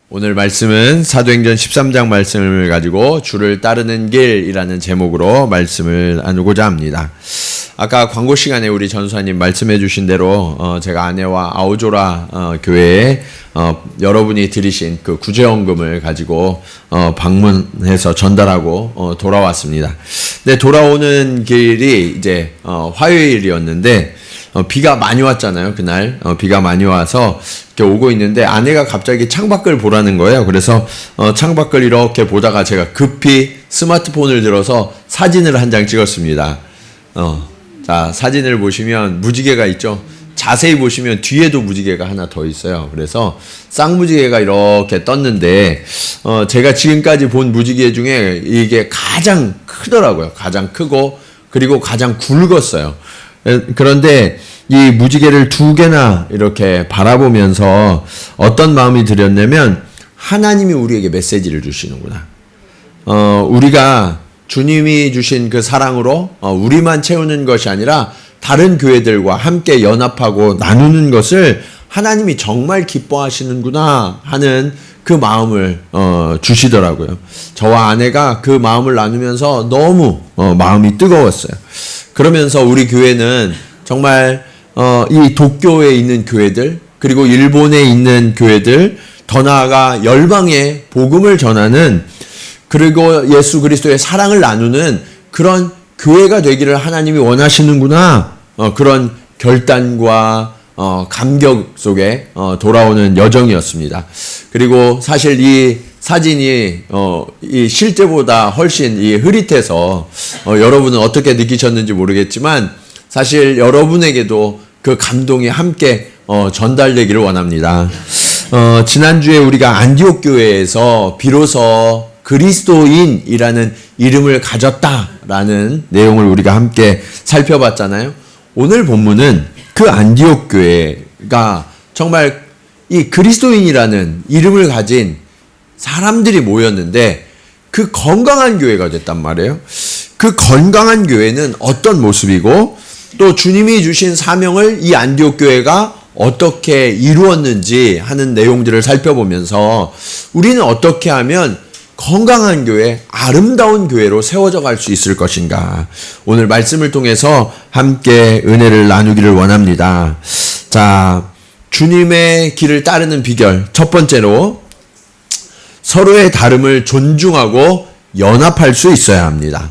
오늘 말씀은 사도행전 13장 말씀을 가지고 주를 따르는 길이라는 제목으로 말씀을 나누고자 합니다. 아까 광고 시간에 우리 전수사님 말씀해 주신 대로 제가 아내와 아우조라 교회에 여러분이 드리신 그 구제원금을 가지고 방문해서 전달하고 돌아왔습니다. 근데 돌아오는 길이 이제 화요일이었는데 비가 많이 왔잖아요. 그날 비가 많이 와서 이렇게 오고 있는데 아내가 갑자기 창밖을 보라는 거예요. 그래서 창밖을 이렇게 보다가 제가 급히 스마트폰을 들어서 사진을 한 장 찍었습니다. 자, 사진을 보시면 무지개가 있죠. 자세히 보시면 뒤에도 무지개가 하나 더 있어요. 그래서 쌍무지개가 이렇게 떴는데 제가 지금까지 본 무지개 중에 이게 가장 크더라고요. 가장 크고 그리고 가장 굵었어요. 그런데 이 무지개를 두 개나 이렇게 바라보면서 어떤 마음이 들었냐면 하나님이 우리에게 메시지를 주시는구나. 우리가 주님이 주신 그 사랑으로 우리만 채우는 것이 아니라 다른 교회들과 함께 연합하고 나누는 것을 하나님이 정말 기뻐하시는구나 하는 그 마음을 주시더라고요. 저와 아내가 그 마음을 나누면서 너무 마음이 뜨거웠어요. 그러면서 우리 교회는 정말 이 도쿄에 있는 교회들 그리고 일본에 있는 교회들 더 나아가 열방에 복음을 전하는 그리고 예수 그리스도의 사랑을 나누는 그런 교회가 되기를 하나님이 원하시는구나 그런 결단과 감격 속에 돌아오는 여정이었습니다. 그리고 사실 이 사진이 이 실제보다 훨씬 이 흐릿해서 여러분은 어떻게 느끼셨는지 모르겠지만 사실 여러분에게도 그 감동이 함께 전달되기를 원합니다. 지난주에 우리가 안디옥 교회에서 비로소 그리스도인이라는 이름을 가졌다라는 내용을 우리가 함께 살펴봤잖아요. 오늘 본문은 그 안디옥 교회가 정말 이 그리스도인이라는 이름을 가진 사람들이 모였는데 그 건강한 교회가 됐단 말이에요. 그 건강한 교회는 어떤 모습이고 또 주님이 주신 사명을 이 안디옥 교회가 어떻게 이루었는지 하는 내용들을 살펴보면서 우리는 어떻게 하면 건강한 교회, 아름다운 교회로 세워져 갈 수 있을 것인가. 오늘 말씀을 통해서 함께 은혜를 나누기를 원합니다. 자, 주님의 길을 따르는 비결. 첫 번째로 서로의 다름을 존중하고 연합할 수 있어야 합니다.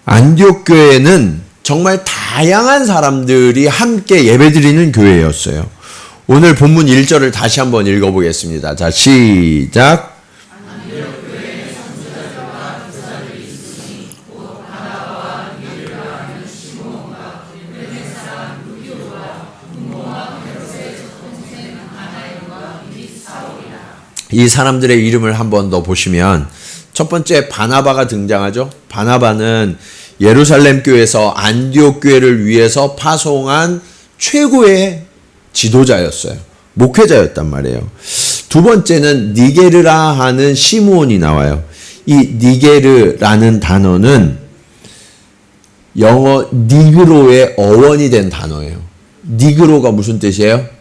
안디옥 교회는 정말 다양한 사람들이 함께 예배드리는 교회였어요. 오늘 본문 1절을 다시 한번 읽어보겠습니다. 자, 시작. 이 사람들의 이름을 한번 더 보시면 첫 번째 바나바가 등장하죠. 바나바는 예루살렘 교회에서 안디옥 교회를 위해서 파송한 최고의 지도자였어요. 목회자였단 말이에요. 두 번째는 니게르라 하는 시므온이 나와요. 이 니게르라는 단어는 영어 니그로의 어원이 된 단어예요. 니그로가 무슨 뜻이에요?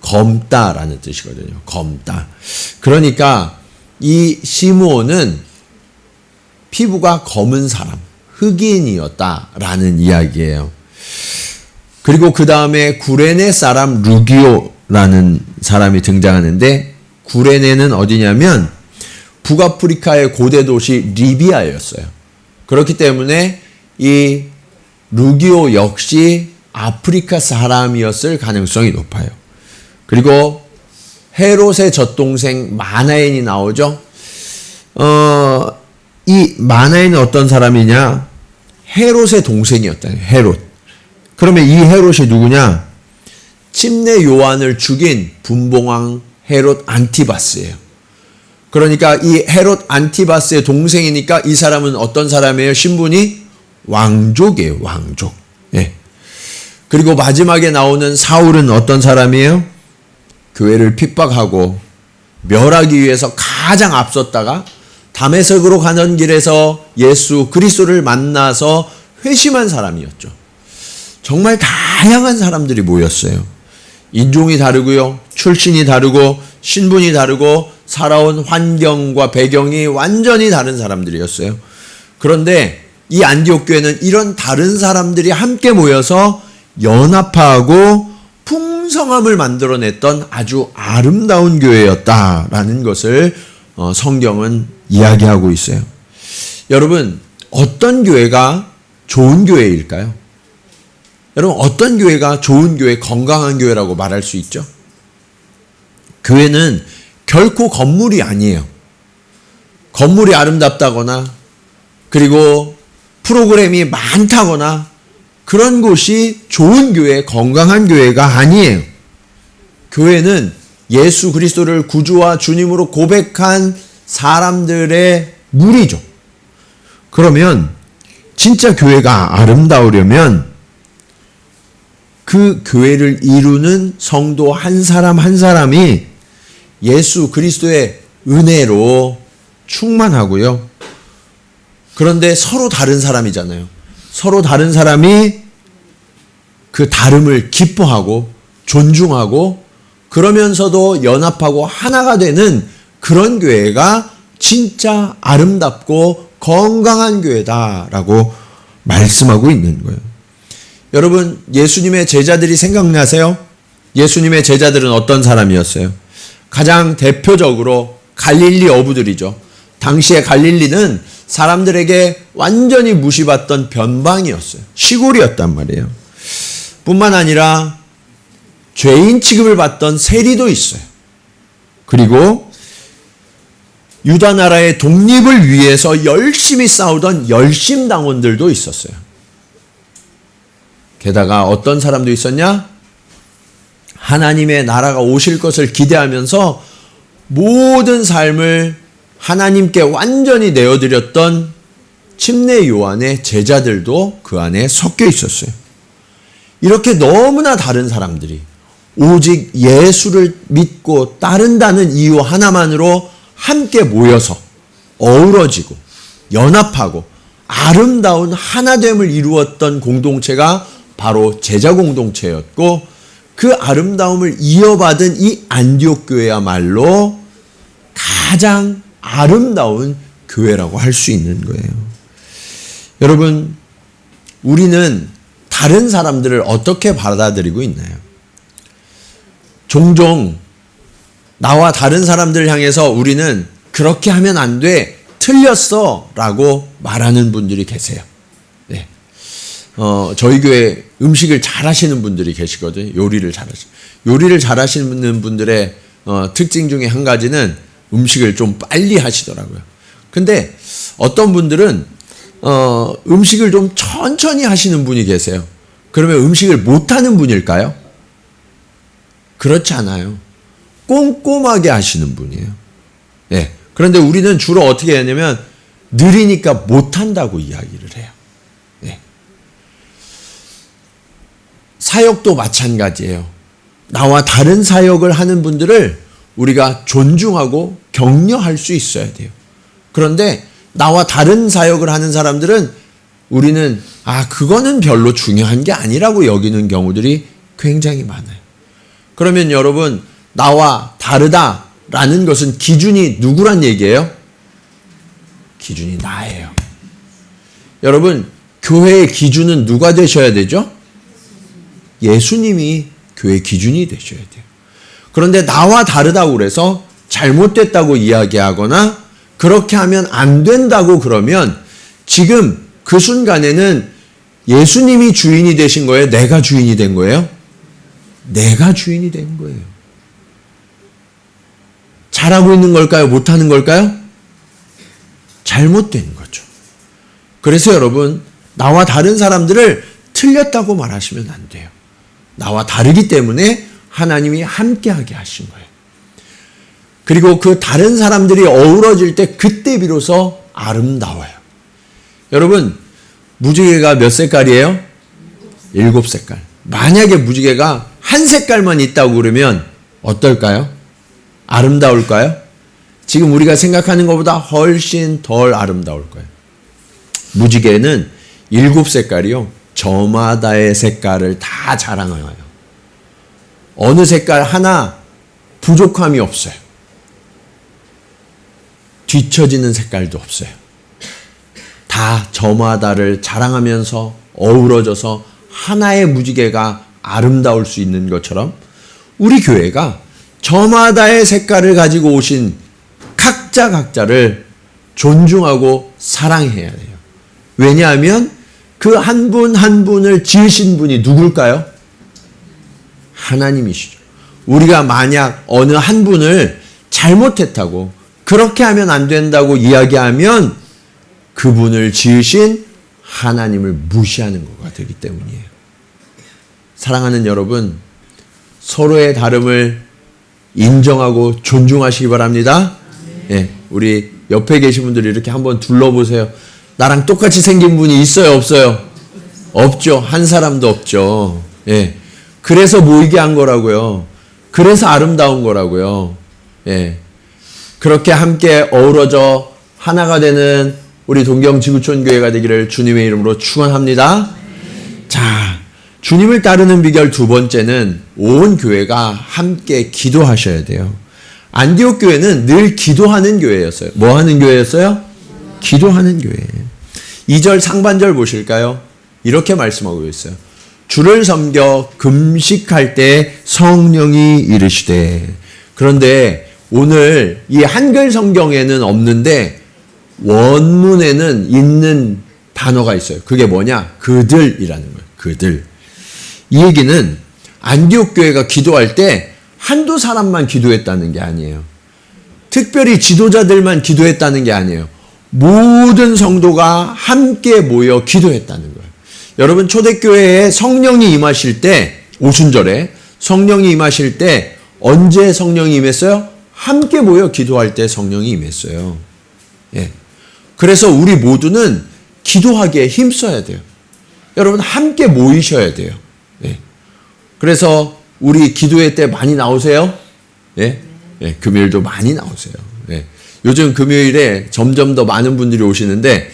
검다라는 뜻이거든요. 검다. 그러니까 이 시므온은 피부가 검은 사람, 흑인이었다라는 이야기예요. 그리고 그 다음에 구레네 사람 루기오라는 사람이 등장하는데 구레네는 어디냐면 북아프리카의 고대 도시 리비아였어요. 그렇기 때문에 이 루기오 역시 아프리카 사람이었을 가능성이 높아요. 그리고 헤롯의 젖동생 마나엔이 나오죠. 이 마나엔은 어떤 사람이냐? 헤롯의 동생이었다. 헤롯. 그러면 이 헤롯이 누구냐? 침례 요한을 죽인 분봉왕 헤롯 안티바스예요. 그러니까 이 헤롯 안티바스의 동생이니까 이 사람은 어떤 사람이에요? 신분이 왕족이에요. 왕족. 예. 그리고 마지막에 나오는 사울은 어떤 사람이에요? 교회를 핍박하고 멸하기 위해서 가장 앞섰다가 다메섹으로 가는 길에서 예수 그리스도를 만나서 회심한 사람이었죠. 정말 다양한 사람들이 모였어요. 인종이 다르고요. 출신이 다르고 신분이 다르고 살아온 환경과 배경이 완전히 다른 사람들이었어요. 그런데 이 안디옥 교회는 이런 다른 사람들이 함께 모여서 연합하고 풍성함을 만들어냈던 아주 아름다운 교회였다라는 것을 성경은 이야기하고 있어요. 여러분, 어떤 교회가 좋은 교회일까요? 여러분, 어떤 교회가 좋은 교회, 건강한 교회라고 말할 수 있죠? 교회는 결코 건물이 아니에요. 건물이 아름답다거나 그리고 프로그램이 많다거나 그런 곳이 좋은 교회, 건강한 교회가 아니에요. 교회는 예수 그리스도를 구주와 주님으로 고백한 사람들의 무리죠. 그러면 진짜 교회가 아름다우려면 그 교회를 이루는 성도 한 사람 한 사람이 예수 그리스도의 은혜로 충만하고요. 그런데 서로 다른 사람이잖아요. 서로 다른 사람이 그 다름을 기뻐하고 존중하고 그러면서도 연합하고 하나가 되는 그런 교회가 진짜 아름답고 건강한 교회다라고 말씀하고 있는 거예요. 여러분, 예수님의 제자들이 생각나세요? 예수님의 제자들은 어떤 사람이었어요? 가장 대표적으로 갈릴리 어부들이죠. 당시의 갈릴리는 사람들에게 완전히 무시받던 변방이었어요. 시골이었단 말이에요. 뿐만 아니라 죄인 취급을 받던 세리도 있어요. 그리고 유다 나라의 독립을 위해서 열심히 싸우던 열심당원들도 있었어요. 게다가 어떤 사람도 있었냐? 하나님의 나라가 오실 것을 기대하면서 모든 삶을 하나님께 완전히 내어드렸던 침례 요한의 제자들도 그 안에 섞여 있었어요. 이렇게 너무나 다른 사람들이 오직 예수를 믿고 따른다는 이유 하나만으로 함께 모여서 어우러지고 연합하고 아름다운 하나됨을 이루었던 공동체가 바로 제자 공동체였고, 그 아름다움을 이어받은 이 안디옥 교회야말로 가장 아름다운 교회라고 할 수 있는 거예요. 여러분, 우리는 다른 사람들을 어떻게 받아들이고 있나요? 종종 나와 다른 사람들을 향해서 우리는 그렇게 하면 안 돼, 틀렸어 라고 말하는 분들이 계세요. 네. 저희 교회 음식을 잘하시는 분들이 계시거든요. 요리를 잘하시는 분들의 특징 중에 한 가지는 음식을 좀 빨리 하시더라고요. 근데 어떤 분들은 음식을 좀 천천히 하시는 분이 계세요. 그러면 음식을 못하는 분일까요? 그렇지 않아요. 꼼꼼하게 하시는 분이에요. 네. 그런데 우리는 주로 어떻게 하냐면 느리니까 못한다고 이야기를 해요. 네. 사역도 마찬가지예요. 나와 다른 사역을 하는 분들을 우리가 존중하고 격려할 수 있어야 돼요. 그런데 나와 다른 사역을 하는 사람들은 우리는 그거는 별로 중요한 게 아니라고 여기는 경우들이 굉장히 많아요. 그러면 여러분, 나와 다르다라는 것은 기준이 누구란 얘기예요? 기준이 나예요. 여러분, 교회의 기준은 누가 되셔야 되죠? 예수님이 교회의 기준이 되셔야 돼요. 그런데 나와 다르다고 그래서 잘못됐다고 이야기하거나 그렇게 하면 안 된다고 그러면 지금 그 순간에는 예수님이 주인이 되신 거예요? 내가 주인이 된 거예요? 내가 주인이 된 거예요. 잘하고 있는 걸까요? 못하는 걸까요? 잘못된 거죠. 그래서 여러분, 나와 다른 사람들을 틀렸다고 말하시면 안 돼요. 나와 다르기 때문에 하나님이 함께하게 하신 거예요. 그리고 그 다른 사람들이 어우러질 때 그때 비로소 아름다워요. 여러분, 무지개가 몇 색깔이에요? 7색깔. 만약에 무지개가 한 색깔만 있다고 그러면 어떨까요? 아름다울까요? 지금 우리가 생각하는 것보다 훨씬 덜 아름다울 거예요. 무지개는 7색깔이요. 저마다의 색깔을 다 자랑해요. 어느 색깔 하나 부족함이 없어요. 뒤처지는 색깔도 없어요. 다 저마다를 자랑하면서 어우러져서 하나의 무지개가 아름다울 수 있는 것처럼 우리 교회가 저마다의 색깔을 가지고 오신 각자를 존중하고 사랑해야 돼요. 왜냐하면 그 한 분 한 분을 지으신 분이 누굴까요? 하나님이시죠. 우리가 만약 어느 한 분을 잘못했다고 그렇게 하면 안 된다고 이야기하면 그분을 지으신 하나님을 무시하는 것가 되기 때문이에요. 사랑하는 여러분, 서로의 다름을 인정하고 존중하시기 바랍니다. 예, 우리 옆에 계신 분들이 이렇게 한번 둘러보세요. 나랑 똑같이 생긴 분이 있어요, 없어요? 없죠. 한 사람도 없죠. 예. 그래서 모이게 한 거라고요. 그래서 아름다운 거라고요. 예. 그렇게 함께 어우러져 하나가 되는 우리 동경지구촌교회가 되기를 주님의 이름으로 축원합니다. 자, 주님을 따르는 비결 두 번째는 온 교회가 함께 기도하셔야 돼요. 안디옥 교회는 늘 기도하는 교회였어요. 뭐 하는 교회였어요? 기도하는 교회. 2절 상반절 보실까요? 이렇게 말씀하고 있어요. 주를 섬겨 금식할 때 성령이 이르시되. 그런데 오늘 이 한글 성경에는 없는데 원문에는 있는 단어가 있어요. 그게 뭐냐? 그들이라는 거예요. 그들. 이 얘기는 안디옥 교회가 기도할 때 한두 사람만 기도했다는 게 아니에요. 특별히 지도자들만 기도했다는 게 아니에요. 모든 성도가 함께 모여 기도했다는 거예요. 여러분, 초대교회에 성령이 임하실 때, 오순절에 성령이 임하실 때 언제 성령이 임했어요? 함께 모여 기도할 때 성령이 임했어요. 예. 그래서 우리 모두는 기도하기에 힘써야 돼요. 여러분, 함께 모이셔야 돼요. 예. 그래서 우리 기도회 때 많이 나오세요? 예? 예, 금요일도 많이 나오세요. 예. 요즘 금요일에 점점 더 많은 분들이 오시는데,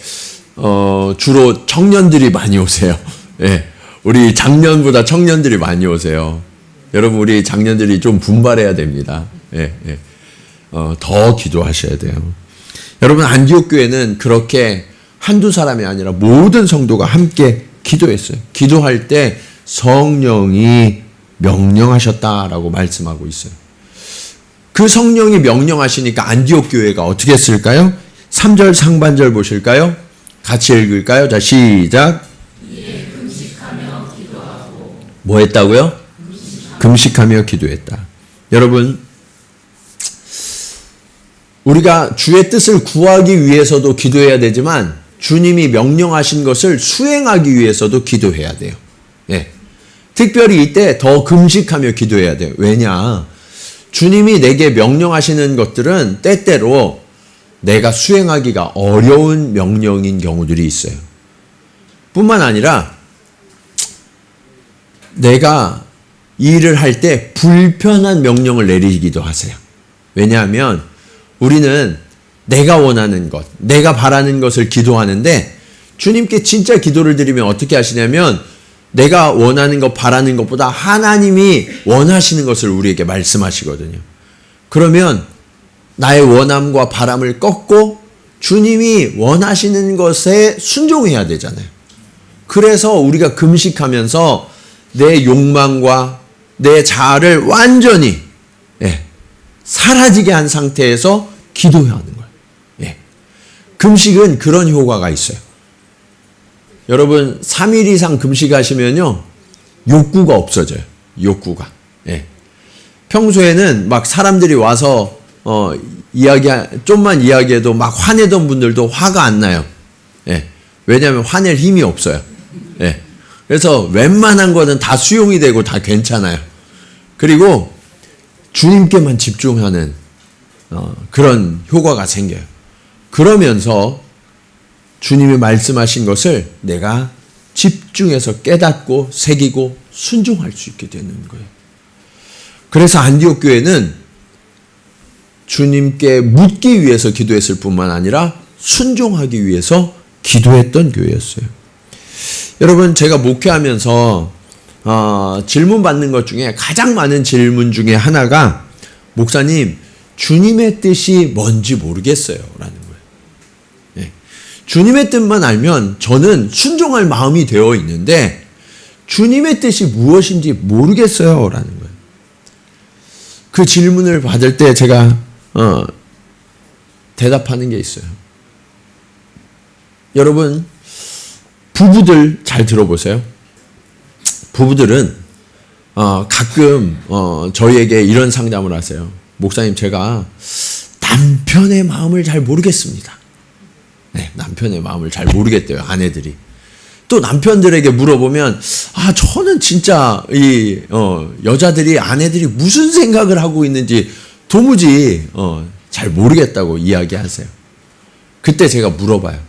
주로 청년들이 많이 오세요. 예. 우리 작년보다 청년들이 많이 오세요. 여러분, 우리 작년들이 좀 분발해야 됩니다. 예, 예. 더 기도하셔야 돼요. 여러분, 안디옥 교회는 그렇게 한두 사람이 아니라 모든 성도가 함께 기도했어요. 기도할 때 성령이 명령하셨다라고 말씀하고 있어요. 그 성령이 명령하시니까 안디옥 교회가 어떻게 했을까요? 3절 상반절 보실까요? 같이 읽을까요? 자, 시작. 금식하며 기도하고. 뭐 했다고요? 금식하며 기도했다. 여러분, 우리가 주의 뜻을 구하기 위해서도 기도해야 되지만 주님이 명령하신 것을 수행하기 위해서도 기도해야 돼요. 예. 특별히 이때 더 금식하며 기도해야 돼요. 왜냐? 주님이 내게 명령하시는 것들은 때때로 내가 수행하기가 어려운 명령인 경우들이 있어요. 뿐만 아니라 내가 일을 할 때 불편한 명령을 내리기도 하세요. 왜냐하면 우리는 내가 원하는 것, 내가 바라는 것을 기도하는데 주님께 진짜 기도를 드리면 어떻게 하시냐면 내가 원하는 것, 바라는 것보다 하나님이 원하시는 것을 우리에게 말씀하시거든요. 그러면 나의 원함과 바람을 꺾고 주님이 원하시는 것에 순종해야 되잖아요. 그래서 우리가 금식하면서 내 욕망과 내 자아를 완전히 사라지게 한 상태에서 기도해야 하는 거예요. 예. 금식은 그런 효과가 있어요. 여러분, 3일 이상 금식하시면요, 욕구가 없어져요. 욕구가. 예. 평소에는 막 사람들이 와서 좀만 이야기해도 막 화내던 분들도 화가 안 나요. 예. 왜냐하면 화낼 힘이 없어요. 예. 그래서 웬만한 거는 다 수용이 되고 다 괜찮아요. 그리고 주님께만 집중하는 그런 효과가 생겨요. 그러면서 주님이 말씀하신 것을 내가 집중해서 깨닫고 새기고 순종할 수 있게 되는 거예요. 그래서 안디옥 교회는 주님께 묻기 위해서 기도했을 뿐만 아니라 순종하기 위해서 기도했던 교회였어요. 여러분, 제가 목회하면서 질문 받는 것 중에 가장 많은 질문 중에 하나가 목사님, 주님의 뜻이 뭔지 모르겠어요. 라는 거예요. 예. 주님의 뜻만 알면 저는 순종할 마음이 되어 있는데 주님의 뜻이 무엇인지 모르겠어요. 라는 거예요. 그 질문을 받을 때 제가 대답하는 게 있어요. 여러분, 부부들 잘 들어보세요. 부부들은 가끔 저희에게 이런 상담을 하세요. 목사님, 제가 남편의 마음을 잘 모르겠습니다. 네, 남편의 마음을 잘 모르겠대요, 아내들이. 또 남편들에게 물어보면 저는 진짜 이 여자들이, 아내들이 무슨 생각을 하고 있는지 도무지 잘 모르겠다고 이야기하세요. 그때 제가 물어봐요.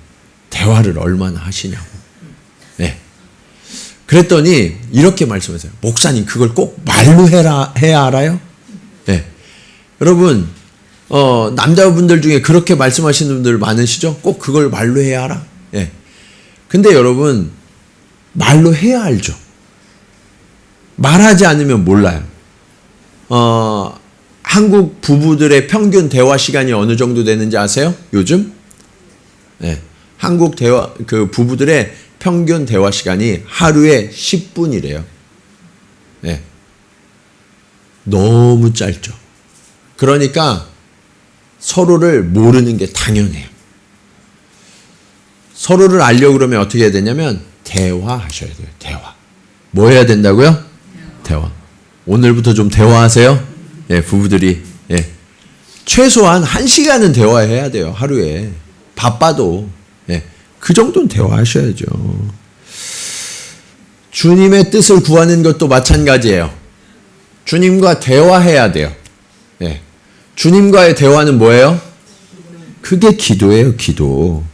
대화를 얼마나 하시냐고. 네. 그랬더니 이렇게 말씀하세요. 목사님, 그걸 꼭 말로 해야 알아요? 네. 여러분, 남자분들 중에 그렇게 말씀하시는 분들 많으시죠? 꼭 그걸 말로 해야 알아? 네. 근데 여러분, 말로 해야 알죠. 말하지 않으면 몰라요. 한국 부부들의 평균 대화 시간이 어느 정도 되는지 아세요? 요즘? 네. 한국 부부들의 평균 대화 시간이 하루에 10분이래요. 네. 너무 짧죠. 그러니까 서로를 모르는 게 당연해요. 서로를 알려고 그러면 어떻게 해야 되냐면 대화하셔야 돼요. 대화. 뭐 해야 된다고요? 대화. 오늘부터 좀 대화하세요. 예, 부부들이. 예. 최소한 1시간은 대화해야 돼요. 하루에. 바빠도. 예. 그 정도는 대화하셔야죠. 주님의 뜻을 구하는 것도 마찬가지예요. 주님과 대화해야 돼요. 예. 주님과의 대화는 뭐예요? 그게 기도예요, 기도.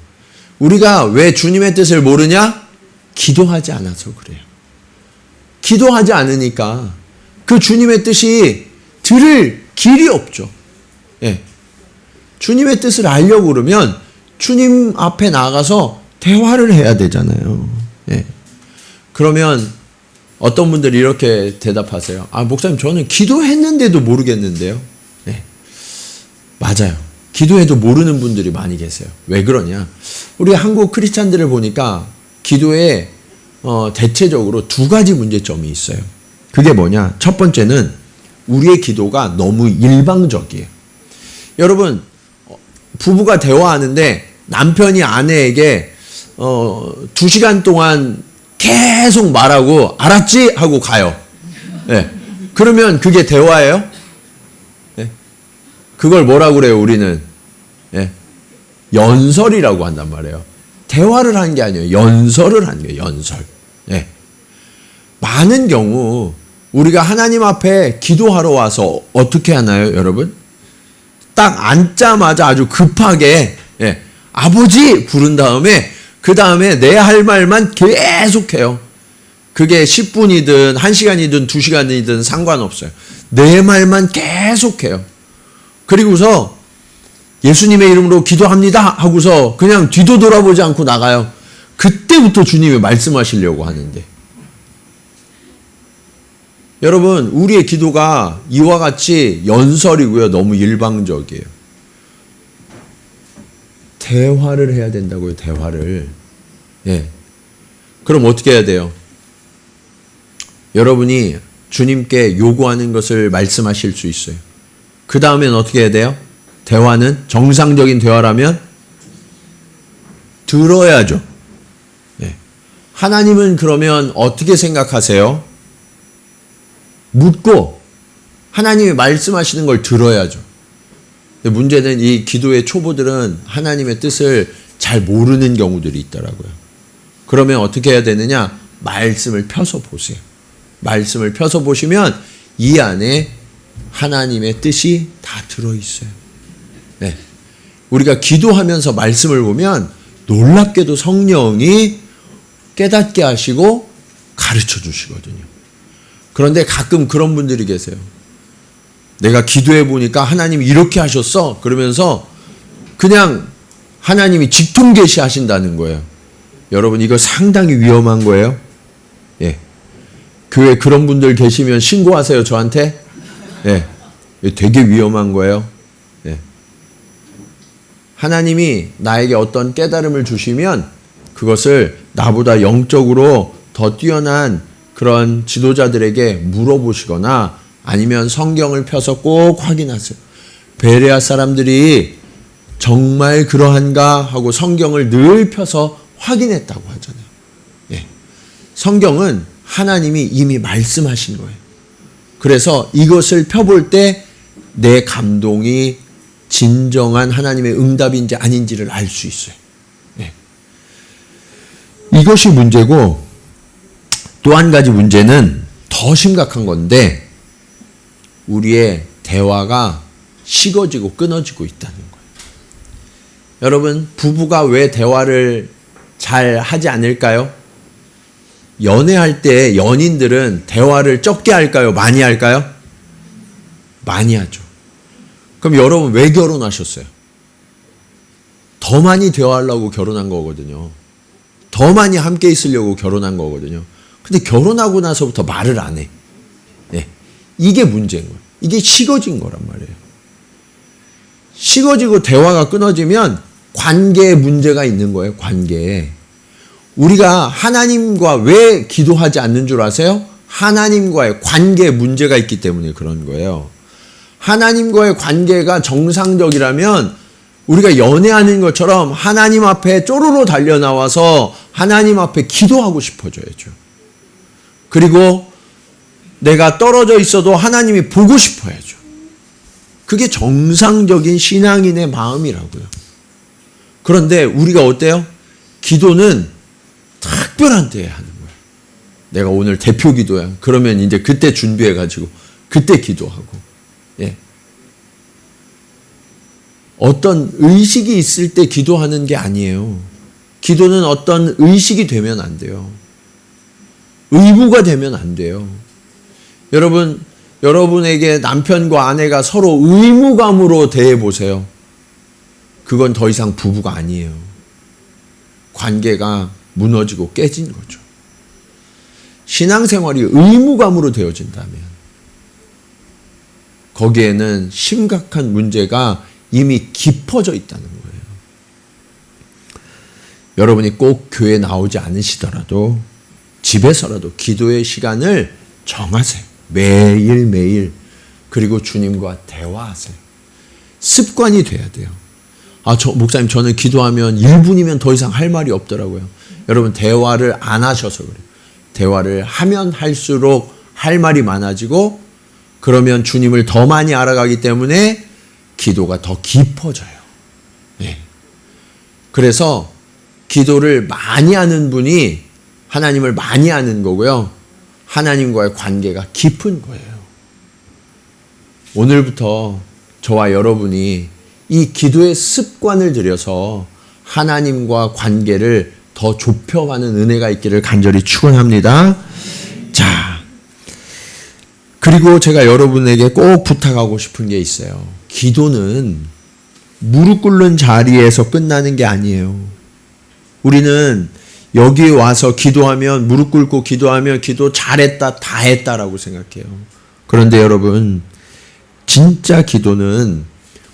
우리가 왜 주님의 뜻을 모르냐? 기도하지 않아서 그래요. 기도하지 않으니까 그 주님의 뜻이 들을 길이 없죠. 예. 주님의 뜻을 알려고 그러면 주님 앞에 나가서 대화를 해야 되잖아요. 예. 그러면 어떤 분들이 이렇게 대답하세요. 목사님, 저는 기도했는데도 모르겠는데요. 예. 맞아요. 기도해도 모르는 분들이 많이 계세요. 왜 그러냐? 우리 한국 크리스찬들을 보니까 기도에 대체적으로 2가지 문제점이 있어요. 그게 뭐냐? 첫 번째는 우리의 기도가 너무 일방적이에요. 여러분, 부부가 대화하는데 남편이 아내에게 2시간 동안 계속 말하고 알았지? 하고 가요. 네. 그러면 그게 대화예요? 네. 그걸 뭐라고 그래요, 우리는? 네. 연설이라고 한단 말이에요. 대화를 한 게 아니에요. 연설을 한 거예요, 연설. 네. 많은 경우 우리가 하나님 앞에 기도하러 와서 어떻게 하나요, 여러분? 딱 앉자마자 아주 급하게 아버지 부른 다음에 그 다음에 내 할 말만 계속해요. 그게 10분이든 1시간이든 2시간이든 상관없어요. 내 말만 계속해요. 그리고서 예수님의 이름으로 기도합니다 하고서 그냥 뒤도 돌아보지 않고 나가요. 그때부터 주님이 말씀하시려고 하는데, 여러분, 우리의 기도가 이와 같이 연설이고요. 너무 일방적이에요. 대화를 해야 된다고요. 대화를. 예. 그럼 어떻게 해야 돼요? 여러분이 주님께 요구하는 것을 말씀하실 수 있어요. 그 다음엔 어떻게 해야 돼요? 대화는 정상적인 대화라면 들어야죠. 예. 하나님은 그러면 어떻게 생각하세요? 묻고 하나님이 말씀하시는 걸 들어야죠. 근데 문제는 이 기도의 초보들은 하나님의 뜻을 잘 모르는 경우들이 있더라고요. 그러면 어떻게 해야 되느냐? 말씀을 펴서 보세요. 말씀을 펴서 보시면 이 안에 하나님의 뜻이 다 들어있어요. 네. 우리가 기도하면서 말씀을 보면 놀랍게도 성령이 깨닫게 하시고 가르쳐 주시거든요. 그런데 가끔 그런 분들이 계세요. 내가 기도해 보니까 하나님이 이렇게 하셨어. 그러면서 그냥 하나님이 직통 계시하신다는 거예요. 여러분, 이거 상당히 위험한 거예요. 예. 교회 그런 분들 계시면 신고하세요, 저한테. 예. 되게 위험한 거예요. 하나님이 나에게 어떤 깨달음을 주시면 그것을 나보다 영적으로 더 뛰어난 그런 지도자들에게 물어보시거나 아니면 성경을 펴서 꼭 확인하세요. 베레아 사람들이 정말 그러한가 하고 성경을 늘 펴서 확인했다고 하잖아요. 예. 성경은 하나님이 이미 말씀하신 거예요. 그래서 이것을 펴볼 때 내 감동이 진정한 하나님의 응답인지 아닌지를 알 수 있어요. 예. 이것이 문제고, 또 한 가지 문제는 더 심각한 건데 우리의 대화가 식어지고 끊어지고 있다는 거예요. 여러분, 부부가 왜 대화를 잘 하지 않을까요? 연애할 때 연인들은 대화를 적게 할까요? 많이 할까요? 많이 하죠. 그럼 여러분 왜 결혼하셨어요? 더 많이 대화하려고 결혼한 거거든요. 더 많이 함께 있으려고 결혼한 거거든요. 근데 결혼하고 나서부터 말을 안 해. 네. 이게 문제인 거예요. 이게 식어진 거란 말이에요. 식어지고 대화가 끊어지면 관계에 문제가 있는 거예요. 관계에. 우리가 하나님과 왜 기도하지 않는 줄 아세요? 하나님과의 관계에 문제가 있기 때문에 그런 거예요. 하나님과의 관계가 정상적이라면 우리가 연애하는 것처럼 하나님 앞에 쪼르르 달려나와서 하나님 앞에 기도하고 싶어져야죠. 그리고 내가 떨어져 있어도 하나님이 보고 싶어야죠. 그게 정상적인 신앙인의 마음이라고요. 그런데 우리가 어때요? 기도는 특별한 때에 하는 거예요. 내가 오늘 대표 기도야. 그러면 이제 그때 준비해가지고 그때 기도하고. 예. 어떤 의식이 있을 때 기도하는 게 아니에요. 기도는 어떤 의식이 되면 안 돼요. 의무가 되면 안 돼요. 여러분, 여러분에게 남편과 아내가 서로 의무감으로 대해보세요. 그건 더 이상 부부가 아니에요. 관계가 무너지고 깨진 거죠. 신앙생활이 의무감으로 되어진다면 거기에는 심각한 문제가 이미 깊어져 있다는 거예요. 여러분이 꼭 교회 나오지 않으시더라도 집에서라도 기도의 시간을 정하세요. 매일매일. 그리고 주님과 대화하세요. 습관이 돼야 돼요. 목사님, 저는 기도하면 1분이면 더 이상 할 말이 없더라고요. 여러분, 대화를 안 하셔서 그래요. 대화를 하면 할수록 할 말이 많아지고, 그러면 주님을 더 많이 알아가기 때문에 기도가 더 깊어져요. 네. 그래서 기도를 많이 하는 분이 하나님을 많이 아는 거고요. 하나님과의 관계가 깊은 거예요. 오늘부터 저와 여러분이 이 기도의 습관을 들여서 하나님과 관계를 더 좁혀가는 은혜가 있기를 간절히 축원합니다. 자, 그리고 제가 여러분에게 꼭 부탁하고 싶은 게 있어요. 기도는 무릎 꿇는 자리에서 끝나는 게 아니에요. 우리는 여기 와서 기도하면, 무릎 꿇고 기도하면 기도 잘했다, 다 했다라고 생각해요. 그런데 여러분, 진짜 기도는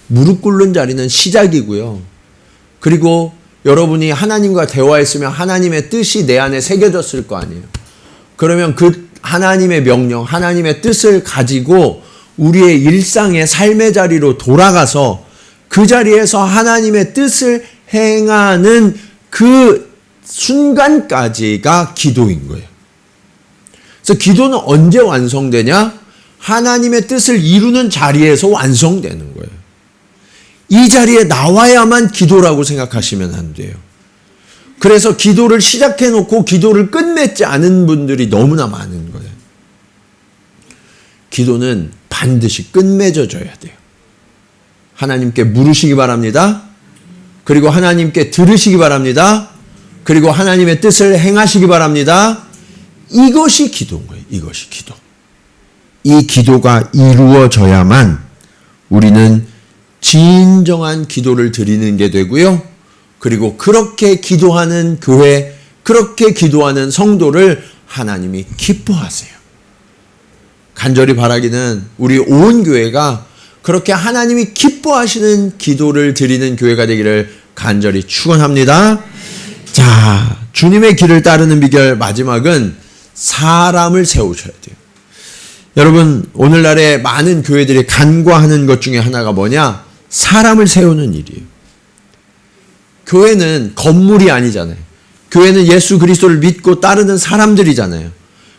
무릎 꿇는 자리는 시작이고요. 그리고 여러분이 하나님과 대화했으면 하나님의 뜻이 내 안에 새겨졌을 거 아니에요. 그러면 그 하나님의 명령, 하나님의 뜻을 가지고 우리의 일상의 삶의 자리로 돌아가서 그 자리에서 하나님의 뜻을 행하는 그 순간까지가 기도인 거예요. 그래서 기도는 언제 완성되냐? 하나님의 뜻을 이루는 자리에서 완성되는 거예요. 이 자리에 나와야만 기도라고 생각하시면 안 돼요. 그래서 기도를 시작해 놓고 기도를 끝맺지 않은 분들이 너무나 많은 거예요. 기도는 반드시 끝맺어져야 돼요. 하나님께 물으시기 바랍니다. 그리고 하나님께 들으시기 바랍니다. 그리고 하나님의 뜻을 행하시기 바랍니다. 이것이 기도인 거예요. 이것이 기도. 이 기도가 이루어져야만 우리는 진정한 기도를 드리는 게 되고요. 그리고 그렇게 기도하는 교회, 그렇게 기도하는 성도를 하나님이 기뻐하세요. 간절히 바라기는 우리 온 교회가 그렇게 하나님이 기뻐하시는 기도를 드리는 교회가 되기를 간절히 축원합니다. 자, 주님의 길을 따르는 비결 마지막은 사람을 세우셔야 돼요. 여러분, 오늘날에 많은 교회들이 간과하는 것 중에 하나가 뭐냐? 사람을 세우는 일이에요. 교회는 건물이 아니잖아요. 교회는 예수 그리스도를 믿고 따르는 사람들이잖아요.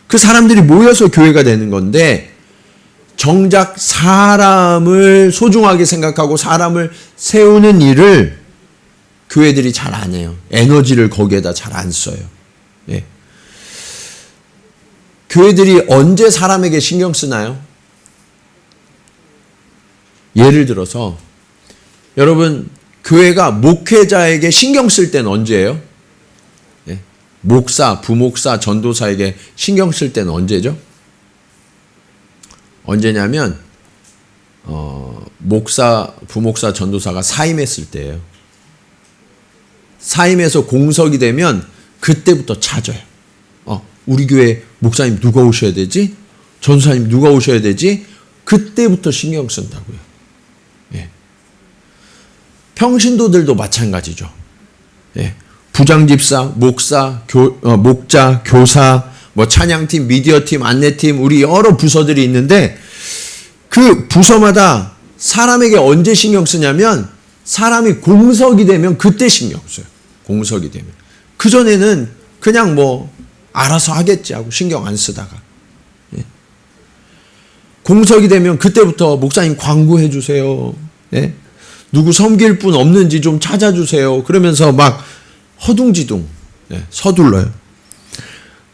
그 사람들이 모여서 교회가 되는 건데, 정작 사람을 소중하게 생각하고 사람을 세우는 일을 교회들이 잘 안 해요. 에너지를 거기에다 잘 안 써요. 예. 교회들이 언제 사람에게 신경 쓰나요? 예를 들어서 여러분, 교회가 목회자에게 신경 쓸 때는 언제예요? 예. 목사, 부목사, 전도사에게 신경 쓸 때는 언제죠? 언제냐면 목사, 부목사, 전도사가 사임했을 때예요. 사임해서 공석이 되면 그때부터 찾아요. 우리 교회 목사님 누가 오셔야 되지? 전도사님 누가 오셔야 되지? 그때부터 신경 쓴다고요. 예. 평신도들도 마찬가지죠. 예. 부장집사, 목사, 목자, 교사, 뭐 찬양팀, 미디어팀, 안내팀, 우리 여러 부서들이 있는데 그 부서마다 사람에게 언제 신경 쓰냐면 사람이 공석이 되면 그때 신경 써요. 공석이 되면. 그전에는 그냥 뭐 알아서 하겠지 하고 신경 안 쓰다가. 예. 공석이 되면 그때부터 목사님 광고해 주세요. 예. 누구 섬길 분 없는지 좀 찾아주세요. 그러면서 막 허둥지둥 서둘러요.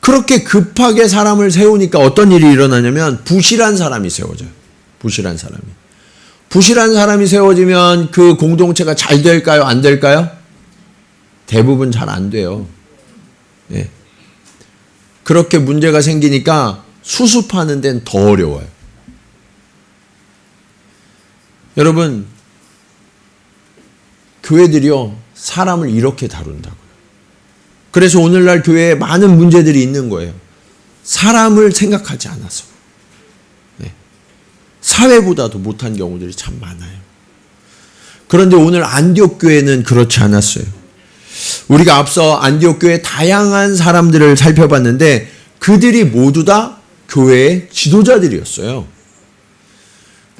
그렇게 급하게 사람을 세우니까 어떤 일이 일어나냐면 부실한 사람이 세워져요. 부실한 사람이. 부실한 사람이 세워지면 그 공동체가 잘 될까요? 안 될까요? 대부분 잘 안 돼요. 예. 그렇게 문제가 생기니까 수습하는 데는 더 어려워요. 여러분, 교회들이요, 사람을 이렇게 다룬다고요. 그래서 오늘날 교회에 많은 문제들이 있는 거예요. 사람을 생각하지 않아서. 네. 사회보다도 못한 경우들이 참 많아요. 그런데 오늘 안디옥 교회는 그렇지 않았어요. 우리가 앞서 안디옥 교회의 다양한 사람들을 살펴봤는데 그들이 모두 다 교회의 지도자들이었어요.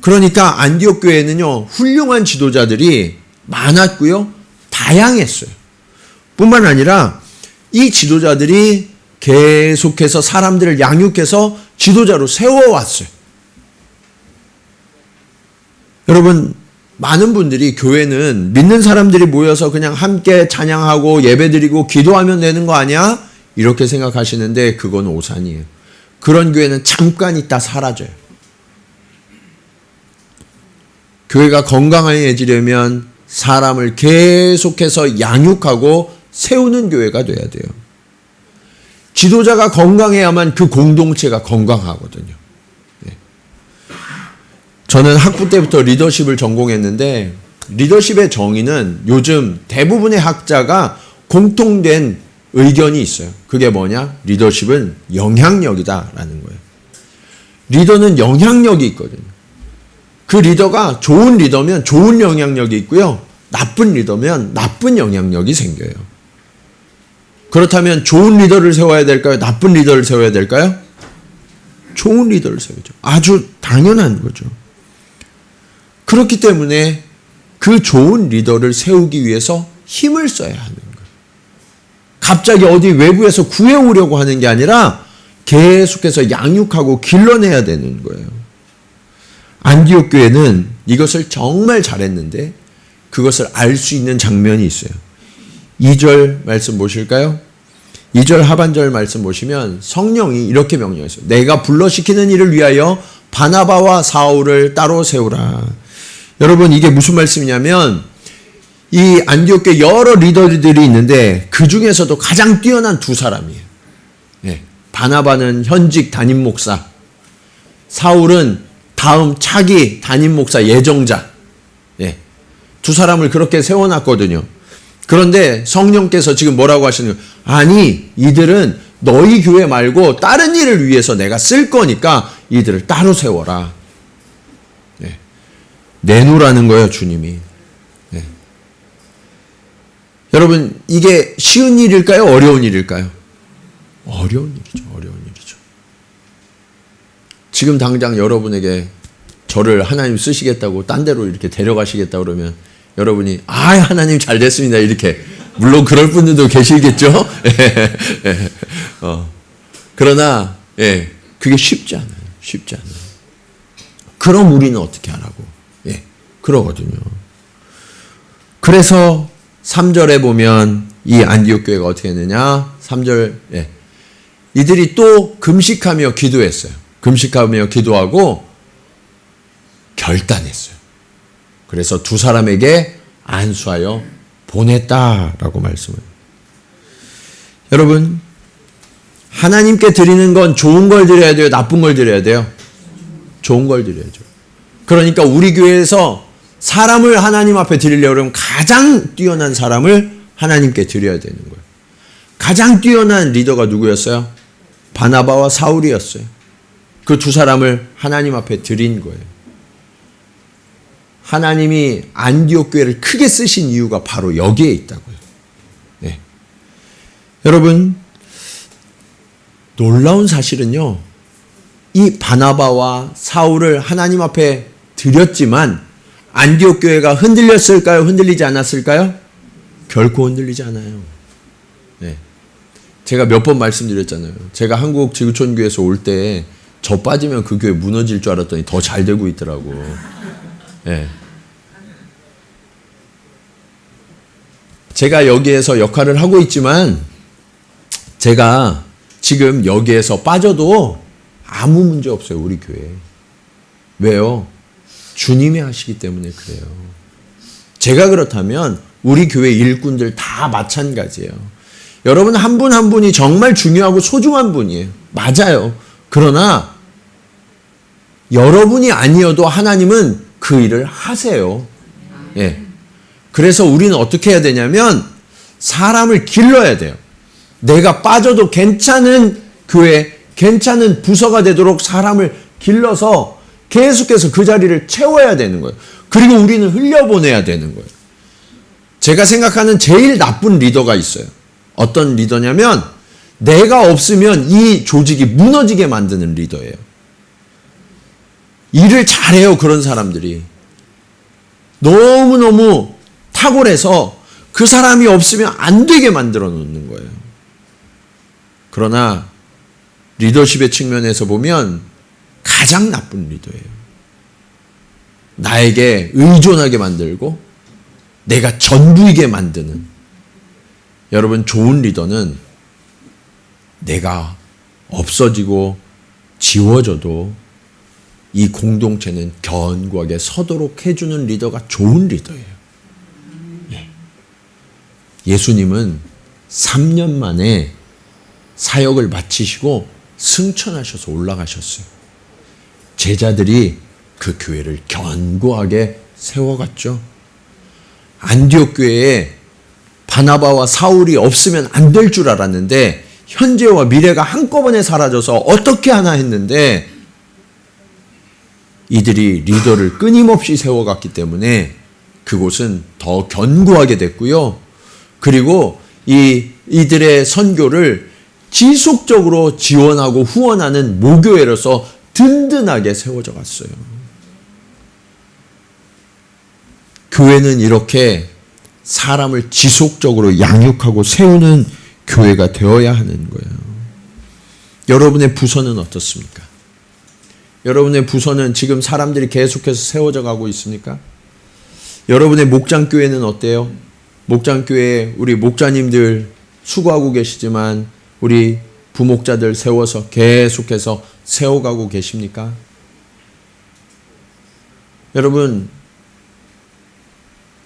그러니까 안디옥 교회는요, 훌륭한 지도자들이 많았고요, 다양했어요. 뿐만 아니라 이 지도자들이 계속해서 사람들을 양육해서 지도자로 세워왔어요. 여러분, 많은 분들이 교회는 믿는 사람들이 모여서 그냥 함께 찬양하고 예배드리고 기도하면 되는 거 아니야? 이렇게 생각하시는데 그건 오산이에요. 그런 교회는 잠깐 있다 사라져요. 교회가 건강해지려면 사람을 계속해서 양육하고 세우는 교회가 돼야 돼요. 지도자가 건강해야만 그 공동체가 건강하거든요. 네. 저는 학부 때부터 리더십을 전공했는데 리더십의 정의는 요즘 대부분의 학자가 공통된 의견이 있어요. 그게 뭐냐? 리더십은 영향력이다라는 거예요. 리더는 영향력이 있거든요. 그 리더가 좋은 리더면 좋은 영향력이 있고요. 나쁜 리더면 나쁜 영향력이 생겨요. 그렇다면 좋은 리더를 세워야 될까요? 나쁜 리더를 세워야 될까요? 좋은 리더를 세우죠. 아주 당연한 거죠. 그렇기 때문에 그 좋은 리더를 세우기 위해서 힘을 써야 하는 거예요. 갑자기 어디 외부에서 구해오려고 하는 게 아니라 계속해서 양육하고 길러내야 되는 거예요. 안디옥 교회는 이것을 정말 잘했는데 그것을 알 수 있는 장면이 있어요. 2절 말씀 보실까요? 2절 하반절 말씀 보시면 성령이 이렇게 명령했어요. 내가 불러시키는 일을 위하여 바나바와 사울을 따로 세우라. 여러분, 이게 무슨 말씀이냐면 이 안디옥 교회 여러 리더들이 있는데 그 중에서도 가장 뛰어난 두 사람이에요. 네. 바나바는 현직 담임 목사, 사울은 다음 차기 담임 목사 예정자. 네. 두 사람을 그렇게 세워놨거든요. 그런데 성령께서 지금 뭐라고 하시는 거예요? 아니, 이들은 너희 교회 말고 다른 일을 위해서 내가 쓸 거니까 이들을 따로 세워라. 네. 내놓으라는 거예요, 주님이. 네. 여러분, 이게 쉬운 일일까요? 어려운 일일까요? 어려운 일이죠. 어려운 일이죠. 지금 당장 여러분에게 저를 하나님 쓰시겠다고 딴 데로 이렇게 데려가시겠다 그러면 여러분이 하나님 잘 됐습니다 이렇게, 물론 그럴 분들도 계시겠죠. 그러나 그게 쉽지 않아요. 쉽지 않아요. 그럼 우리는 어떻게 하라고? 그러거든요. 그래서 3절에 보면 이 안디옥 교회가 어떻게 했느냐? 3절 이들이 또 금식하며 기도했어요. 금식하며 기도하고 결단했어요. 그래서 두 사람에게 안수하여 보냈다라고 말씀을. 여러분, 하나님께 드리는 건 좋은 걸 드려야 돼요? 나쁜 걸 드려야 돼요? 좋은 걸 드려야죠. 그러니까 우리 교회에서 사람을 하나님 앞에 드리려고 하면 가장 뛰어난 사람을 하나님께 드려야 되는 거예요. 가장 뛰어난 리더가 누구였어요? 바나바와 사울이었어요. 그 두 사람을 하나님 앞에 드린 거예요. 하나님이 안디옥 교회를 크게 쓰신 이유가 바로 여기에 있다고요. 여러분, 놀라운 사실은요, 이 바나바와 사울을 하나님 앞에 드렸지만 안디옥 교회가 흔들렸을까요? 흔들리지 않았을까요? 결코 흔들리지 않아요. 제가 몇 번 말씀드렸잖아요. 제가 한국 지구촌교회에서 올 때 저 빠지면 그 교회 무너질 줄 알았더니 더 잘 되고 있더라고. 제가 여기에서 역할을 하고 있지만 제가 지금 여기에서 빠져도 아무 문제 없어요, 우리 교회. 왜요? 주님이 하시기 때문에 그래요. 제가 그렇다면 우리 교회 일꾼들 다 마찬가지예요. 여러분 한 분 한 분이 정말 중요하고 소중한 분이에요. 맞아요. 그러나 여러분이 아니어도 하나님은 그 일을 하세요. 그래서 우리는 어떻게 해야 되냐면 사람을 길러야 돼요. 내가 빠져도 괜찮은 교회, 괜찮은 부서가 되도록 사람을 길러서 계속해서 그 자리를 채워야 되는 거예요. 그리고 우리는 흘려보내야 되는 거예요. 제가 생각하는 제일 나쁜 리더가 있어요. 어떤 리더냐면 내가 없으면 이 조직이 무너지게 만드는 리더예요. 일을 잘해요, 그런 사람들이. 너무너무 탁월해서 그 사람이 없으면 안 되게 만들어 놓는 거예요. 그러나 리더십의 측면에서 보면 가장 나쁜 리더예요. 나에게 의존하게 만들고 내가 전부이게 만드는. 여러분, 좋은 리더는 내가 없어지고 지워져도 이 공동체는 견고하게 서도록 해주는 리더가 좋은 리더예요. 예수님은 3년 만에 사역을 마치시고 승천하셔서 올라가셨어요. 제자들이 그 교회를 견고하게 세워갔죠. 안디옥 교회에 바나바와 사울이 없으면 안 될 줄 알았는데 현재와 미래가 한꺼번에 사라져서 어떻게 하나 했는데 이들이 리더를 끊임없이 세워갔기 때문에 그곳은 더 견고하게 됐고요. 그리고 이들의 선교를 지속적으로 지원하고 후원하는 모교회로서 든든하게 세워져 갔어요. 교회는 이렇게 사람을 지속적으로 양육하고 세우는 교회가 되어야 하는 거예요. 여러분의 부서는 어떻습니까? 여러분의 부서는 지금 사람들이 계속해서 세워져 가고 있습니까? 여러분의 목장교회는 어때요? 목장교회 우리 목자님들 수고하고 계시지만 우리 부목자들 세워서 계속해서 세워가고 계십니까? 여러분,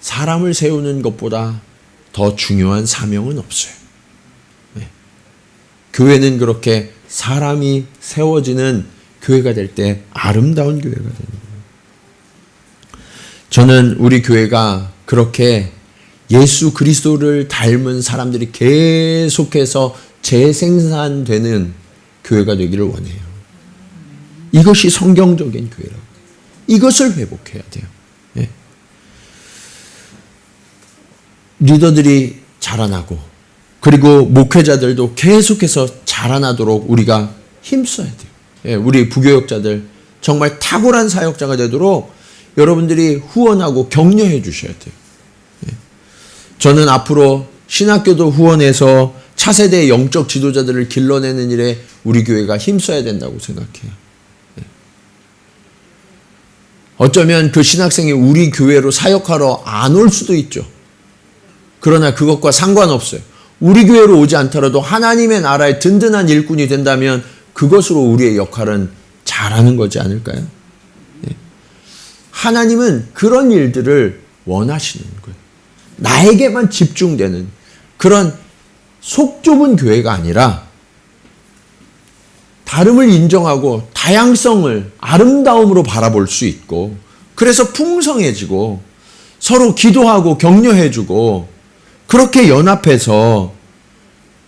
사람을 세우는 것보다 더 중요한 사명은 없어요. 교회는 그렇게 사람이 세워지는 교회가 될 때 아름다운 교회가 되는 거예요. 저는 우리 교회가 그렇게 예수 그리스도를 닮은 사람들이 계속해서 재생산되는 교회가 되기를 원해요. 이것이 성경적인 교회라고. 이것을 회복해야 돼요. 리더들이 자라나고 그리고 목회자들도 계속해서 자라나도록 우리가 힘써야 돼요. 예, 우리 부교역자들 정말 탁월한 사역자가 되도록 여러분들이 후원하고 격려해 주셔야 돼요. 예. 저는 앞으로 신학교도 후원해서 차세대의 영적 지도자들을 길러내는 일에 우리 교회가 힘써야 된다고 생각해요. 예. 어쩌면 그 신학생이 우리 교회로 사역하러 안 올 수도 있죠. 그러나 그것과 상관없어요. 우리 교회로 오지 않더라도 하나님의 나라의 든든한 일꾼이 된다면 그것으로 우리의 역할은 잘하는 거지 않을까요? 예. 하나님은 그런 일들을 원하시는 거예요. 나에게만 집중되는 그런 속 좁은 교회가 아니라 다름을 인정하고 다양성을 아름다움으로 바라볼 수 있고 그래서 풍성해지고 서로 기도하고 격려해주고 그렇게 연합해서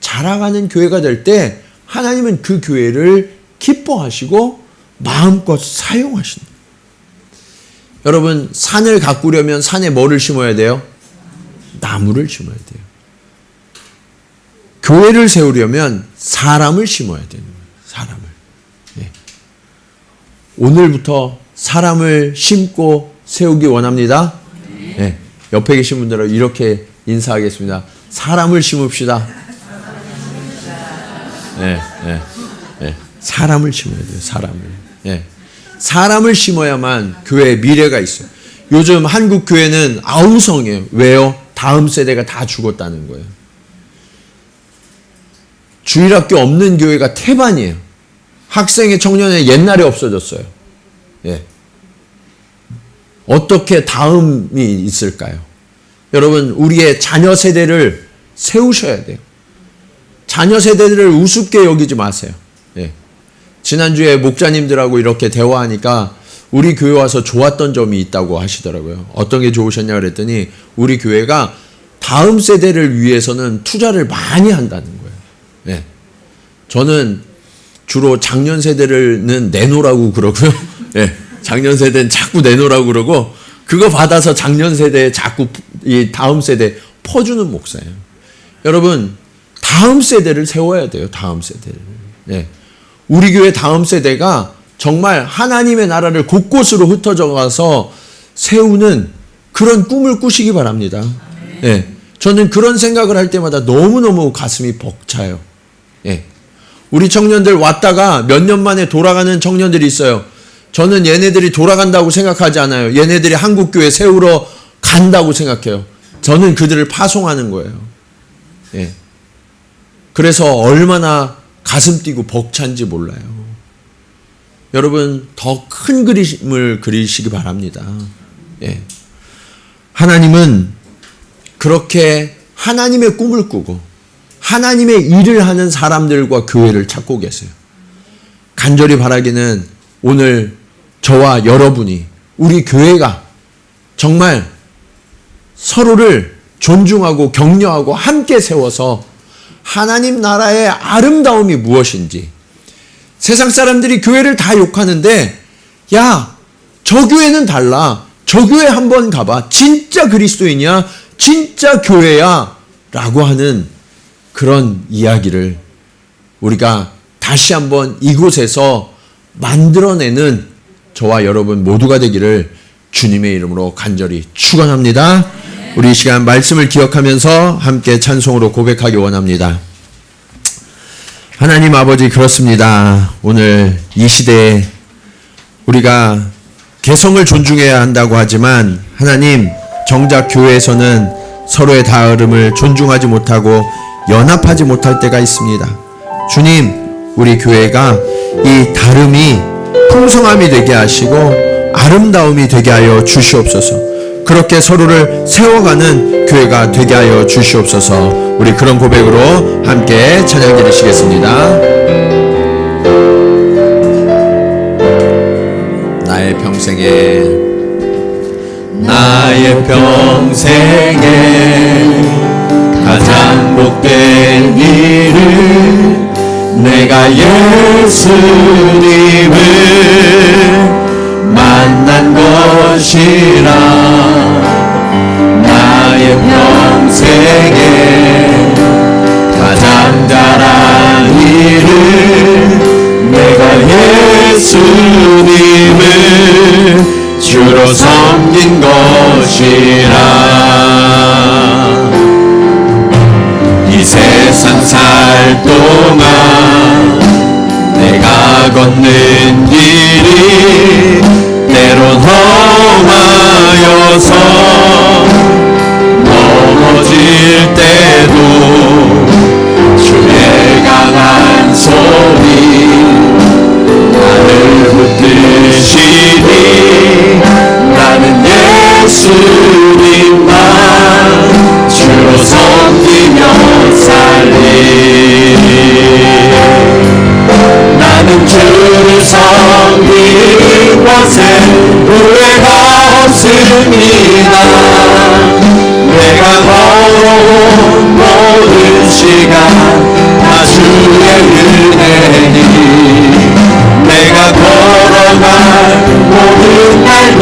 자라가는 교회가 될 때 하나님은 그 교회를 기뻐하시고 마음껏 사용하신다. 여러분, 산을 가꾸려면 산에 뭐를 심어야 돼요? 나무를 심어야 돼요. 교회를 세우려면 사람을 심어야 되는 거예요. 사람을. 네. 오늘부터 사람을 심고 세우기 원합니다. 네. 옆에 계신 분들은 이렇게 인사하겠습니다. 사람을 심읍시다. 네, 네, 네. 사람을 심어야 돼요. 사람을. 네. 사람을 심어야만 교회에 미래가 있어요. 요즘 한국 교회는 아우성이에요. 왜요? 다음 세대가 다 죽었다는 거예요. 주일학교 없는 교회가 태반이에요. 학생의 청년의 옛날에 없어졌어요. 예. 어떻게 다음이 있을까요? 여러분, 우리의 자녀 세대를 세우셔야 돼요. 자녀 세대들을 우습게 여기지 마세요. 예. 지난주에 목자님들하고 이렇게 대화하니까 우리 교회 와서 좋았던 점이 있다고 하시더라고요. 어떤 게 좋으셨냐 그랬더니 우리 교회가 다음 세대를 위해서는 투자를 많이 한다는 거예요. 예. 저는 주로 작년 세대는 내놓으라고 그러고요. 예. 작년 세대는 자꾸 내놓으라고 그러고 그거 받아서 작년 세대에 자꾸 이 다음 세대 퍼주는 목사예요. 여러분, 다음 세대를 세워야 돼요. 다음 세대를. 예. 우리 교회 다음 세대가 정말 하나님의 나라를 곳곳으로 흩어져 가서 세우는 그런 꿈을 꾸시기 바랍니다. 예. 저는 그런 생각을 할 때마다 너무너무 가슴이 벅차요. 예. 우리 청년들 왔다가 몇 년 만에 돌아가는 청년들이 있어요. 저는 얘네들이 돌아간다고 생각하지 않아요. 얘네들이 한국교회 세우러 간다고 생각해요. 저는 그들을 파송하는 거예요. 예. 그래서 얼마나 가슴 뛰고 벅찬지 몰라요. 여러분, 더 큰 그림을 그리시기 바랍니다. 예. 하나님은 그렇게 하나님의 꿈을 꾸고 하나님의 일을 하는 사람들과 교회를 찾고 계세요. 간절히 바라기는 오늘 저와 여러분이 우리 교회가 정말 서로를 존중하고 격려하고 함께 세워서 하나님 나라의 아름다움이 무엇인지, 세상 사람들이 교회를 다 욕하는데 야, 저 교회는 달라. 저 교회 한번 가봐. 진짜 그리스도인이야. 진짜 교회야. 라고 하는 그런 이야기를 우리가 다시 한번 이곳에서 만들어내는 저와 여러분 모두가 되기를 주님의 이름으로 간절히 축원합니다. 우리 이 시간 말씀을 기억하면서 함께 찬송으로 고백하기 원합니다. 하나님 아버지, 그렇습니다. 오늘 이 시대에 우리가 개성을 존중해야 한다고 하지만 하나님, 정작 교회에서는 서로의 다름을 존중하지 못하고 연합하지 못할 때가 있습니다. 주님, 우리 교회가 이 다름이 풍성함이 되게 하시고 아름다움이 되게 하여 주시옵소서. 그렇게 서로를 세워가는 교회가 되게 하여 주시옵소서. 우리 그런 고백으로 함께 찬양 드리시겠습니다. 나의 평생에 가장 복된 일은 내가 예수님을 만난 것이라. 나의 평생 것이라. 이 세상 살 동안 내가 걷는 길이 때론 험하여서 넘어질 때도 주의 강한 손이 나를 붙드시니 나는 예수님만 주로 섬기며 살리. 나는 주를 섬기는 것에 후회가 없습니다. 내가 걸어온 모든 시간 다 주의 은혜니 내가 걸어갈 모든 날도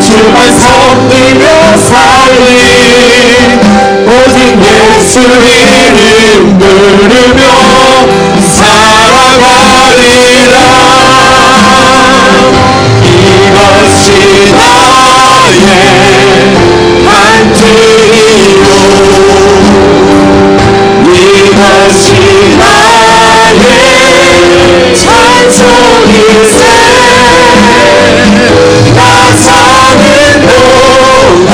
주만 섬기며 살리. 오직 예수 이름 부르며 살아가리라. 이것이 나의 간증이요 이것이 나의 찬송일세. 나 사는 동안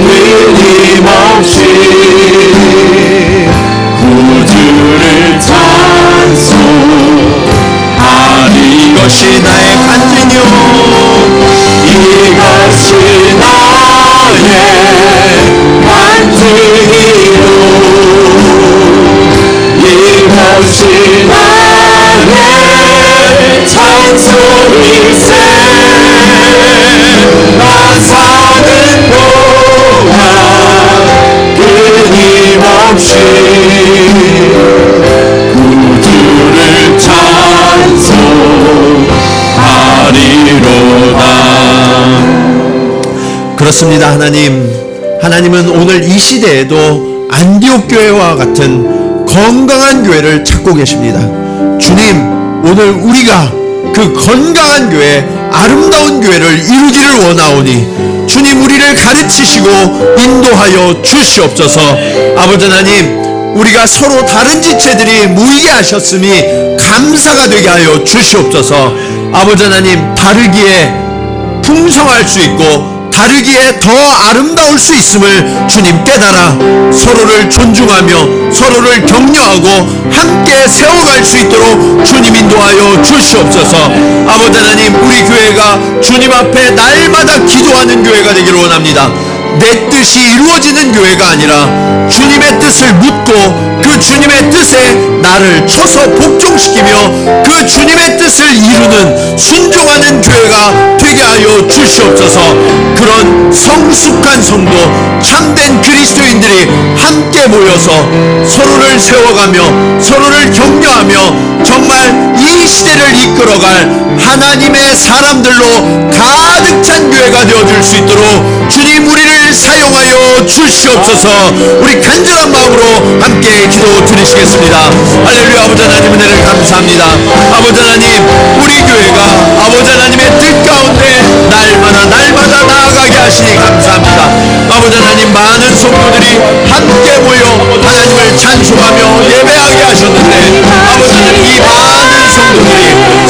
끊임없이 구주를 찬송하리. 이것이 나의 간증이요 이것이 나의 간증이요 이것이 나의 찬송일세. 나 사는 동안 끊임없이 구주를 찬송하리로다. 그렇습니다. 하나님은 오늘 이 시대에도 안디옥 교회와 같은 건강한 교회를 찾고 계십니다. 주님, 오늘 우리가 그 건강한 교회, 아름다운 교회를 이루기를 원하오니 주님 우리를 가르치시고 인도하여 주시옵소서. 아버지 하나님, 우리가 서로 다른 지체들이 모이게 하셨음이 감사가 되게 하여 주시옵소서. 아버지 하나님, 다르기에 풍성할 수 있고 다르기에 더 아름다울 수 있음을 주님 깨달아 서로를 존중하며 서로를 격려하고 함께 세워갈 수 있도록 주님 인도하여 주시옵소서. 아버지 하나님, 우리 교회가 주님 앞에 날마다 기도하는 교회가 되기를 원합니다. 내 뜻이 이루어지는 교회가 아니라 주님의 뜻을 묻고 그 주님의 뜻에 나를 쳐서 복종시키며 그 주님의 뜻을 이루는 순종하는 교회가 되게 하여 주시옵소서. 그런 성숙한 성도, 참된 그리스도인들이 함께 모여서 서로를 세워가며 서로를 격려하며 정말 이 시대를 이끌어갈 하나님의 사람들로 가득 찬 교회가 되어줄 수 있도록 주님 우리를 사용하여 주시옵소서. 우리 간절한 마음으로 함께 기도 드리시겠습니다. 할렐루야. 아버지 하나님, 은혜를 감사합니다. 아버지 하나님, 우리 교회가 아버지 하나님의 뜻 가운데 날마다 나아가게 하시니 감사합니다. 아버지 하나님, 많은 성도들이 함께 모여 하나님을 찬송하며 예배하게 하셨는데 아버지 하나님, 이 많은 성도들이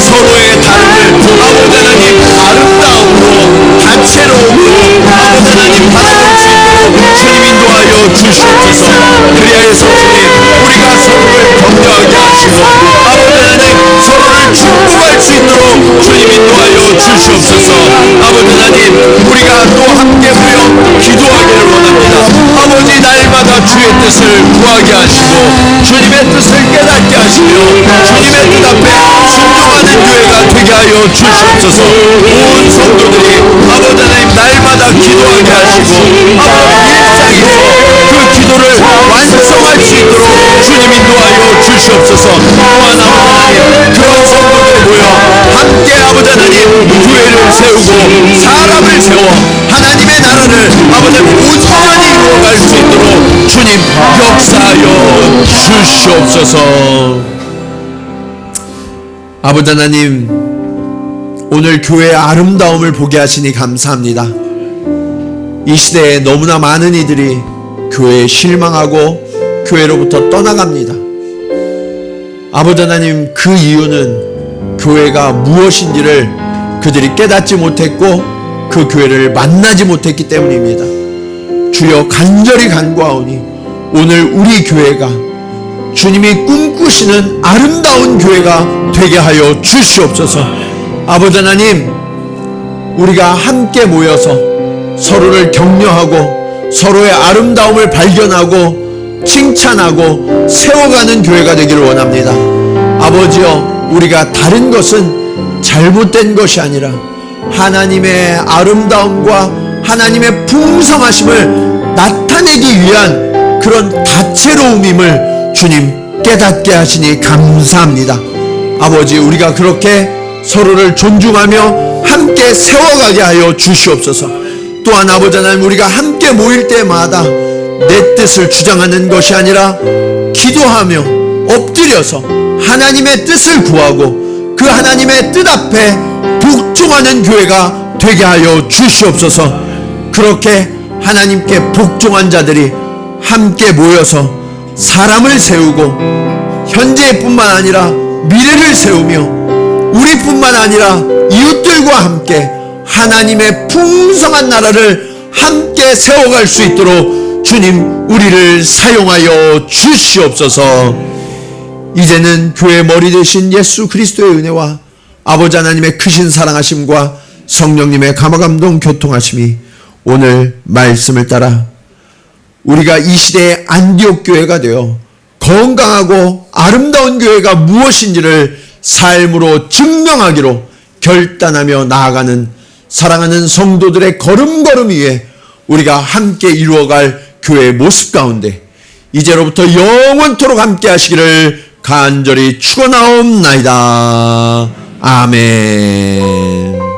서로의 다름을 아버지 하나님 아름다움으로 다채로움으로 아버지 하나님 바라볼 수 있도록 주님 인도하여 주시옵소서. 그리하여서 주님, 우리가 서로를 격려하게 하시고 아버지 하나님 서로를 축복할 수 있도록 주님 인도하여 주시옵소서. 아버지 하나님, 우리가 또 함께 모여 기도하기를 원합니다. 아버지, 날마다 주의 뜻을 구하게 하시고 주님의 뜻을 깨닫게 하시며 주님의 뜻 앞에 순종하는 교회가 되게 하여 주시옵소서. 온 성도들이 아버지 하나님 날마다 기도하게 하시고 아버지 일상에서 그 기도를 완성할 수 있도록 주님 인도하여 주시옵소서. 또한 아버지 하나님, 그런 성도들이 모여 함께 아버지 하나님 교회를 세우고 사람을 세워 하나님의 나라를 아버지 하나님 온전히 이루어갈 수 있도록 주님 역사하여 주시옵소서. 아버지 하나님, 오늘 교회의 아름다움을 보게 하시니 감사합니다. 이 시대에 너무나 많은 이들이 교회에 실망하고 교회로부터 떠나갑니다. 아버지 하나님, 그 이유는 교회가 무엇인지를 그들이 깨닫지 못했고 그 교회를 만나지 못했기 때문입니다. 주여, 간절히 간구하오니 오늘 우리 교회가 주님이 꿈꾸시는 아름다운 교회가 되게 하여 주시옵소서. 아버지 하나님, 우리가 함께 모여서 서로를 격려하고 서로의 아름다움을 발견하고 칭찬하고 세워가는 교회가 되기를 원합니다. 아버지여, 우리가 다른 것은 잘못된 것이 아니라 하나님의 아름다움과 하나님의 풍성하심을 나타내기 위한 그런 다채로움임을 주님 깨닫게 하시니 감사합니다. 아버지, 우리가 그렇게 서로를 존중하며 함께 세워가게 하여 주시옵소서. 또한 아버지 하나님, 우리가 함께 모일 때마다 내 뜻을 주장하는 것이 아니라 기도하며 엎드려서 하나님의 뜻을 구하고 그 하나님의 뜻 앞에 복종하는 교회가 되게 하여 주시옵소서. 그렇게 하나님께 복종한 자들이 함께 모여서 사람을 세우고 현재뿐만 아니라 미래를 세우며 우리뿐만 아니라 이웃들과 함께 하나님의 풍성한 나라를 함께 세워갈 수 있도록 주님, 우리를 사용하여 주시옵소서. 이제는 교회 머리 되신 예수 그리스도의 은혜와 아버지 하나님의 크신 사랑하심과 성령님의 감화감동 교통하심이 오늘 말씀을 따라 우리가 이 시대의 안디옥 교회가 되어 건강하고 아름다운 교회가 무엇인지를 삶으로 증명하기로 결단하며 나아가는 사랑하는 성도들의 걸음걸음 위에 우리가 함께 이루어갈 교회의 모습 가운데 이제로부터 영원토록 함께 하시기를 간절히 축원하옵나이다. 아멘.